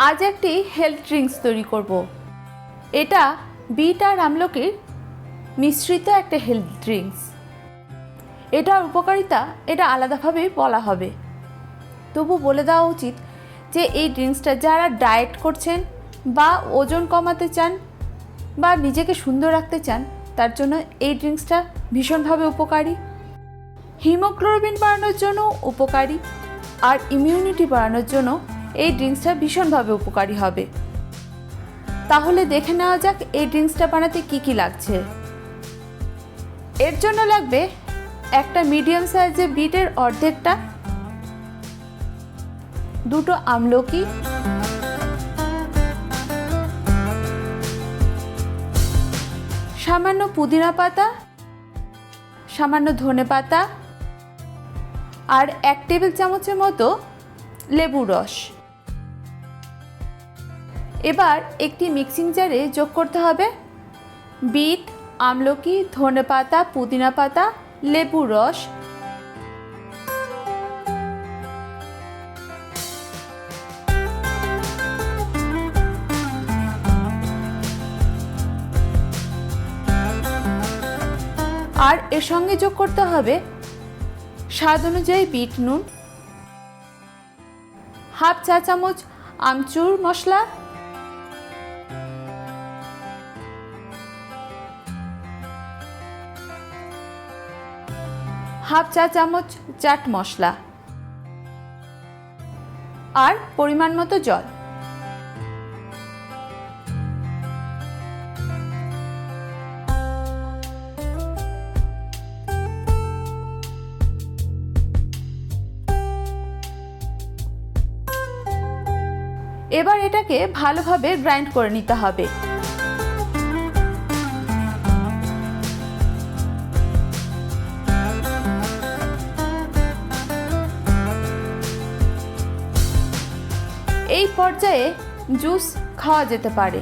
আজ একটি health drinks তৈরি করব। এটা বিট আর আমলকির মিশ্রিত একটা হেলথ ড্রিঙ্কস। এটার উপকারিতা এটা আলাদাভাবে বলা হবে, তবু বলে দেওয়া উচিত যে এই ড্রিঙ্কসটা যারা ডায়েট করছেন বা ওজন কমাতে চান বা নিজেকে সুন্দর রাখতে চান তার জন্য এই ড্রিঙ্কসটা ভীষণভাবে উপকারী। হিমোগ্লোবিন বাড়ানোর জন্য উপকারী আর ইমিউনিটি বাড়ানোর জন্য এই ড্রিঙ্কসটা ভীষণভাবে উপকারী হবে। তাহলে দেখে নেওয়া যাক এই ড্রিঙ্কসটা বানাতে কি কি লাগছে। এর জন্য লাগবে একটা মিডিয়াম সাইজের বিটের অর্ধেকটা, দুটো আমলকি, সামান্য পুদিনা পাতা, সামান্য ধনে পাতা আর 1 টেবিল চামচের মতো লেবুর রস। এবার একটি মিক্সিং জারে যোগ করতে হবে বিট, আমলকি, ধনে পাতা, পুদিনা পাতা, লেবুর রস, আর এর সঙ্গে যোগ করতে হবে স্বাদ অনুযায়ী বিট নুন, হাফ চা চামচ আমচুর মশলা, হাফ চা চামচ চাট মশলা আর পরিমাণ মতো জল। এবার এটাকে ভালোভাবে গ্রাইন্ড করে নিতে হবে। এই পর্যায়ে জুস খাওয়া যেতে পারে।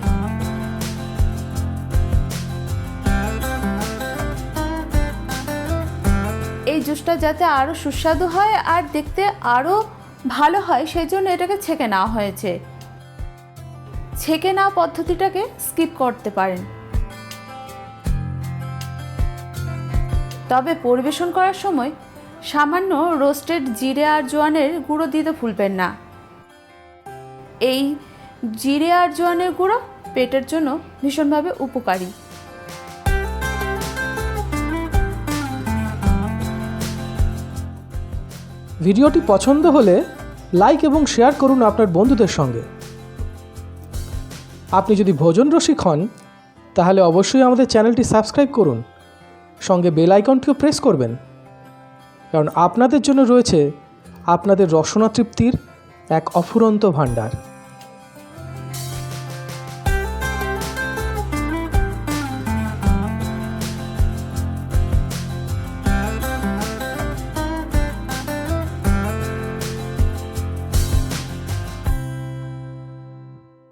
এই জুসটা যাতে আরো সুস্বাদু হয় আর দেখতে আরো ভালো হয় সেই জন্য এটাকে ছেঁকে নেওয়া হয়েছে। ছেঁকে নেওয়া পদ্ধতিটাকে স্কিপ করতে পারেন, তবে পরিবেশন করার সময় সামান্য রোস্টেড জিরে আর জোয়ানের গুঁড়ো দিতে ভুলবেন না। এই জিরে আর জোয়ানের গুঁড়ো পেটের জন্য ভীষণভাবে উপকারী। ভিডিওটি পছন্দ হলে লাইক এবং শেয়ার করুন আপনার বন্ধুদের সঙ্গে। আপনি যদি ভোজন রসিক হন তাহলে অবশ্যই আমাদের চ্যানেলটি সাবস্ক্রাইব করুন, সঙ্গে বেল আইকনটিও প্রেস করবেন, কারণ আপনাদের জন্য রয়েছে আপনাদের রসনা তৃপ্তির এক অফুরন্ত ভাণ্ডার।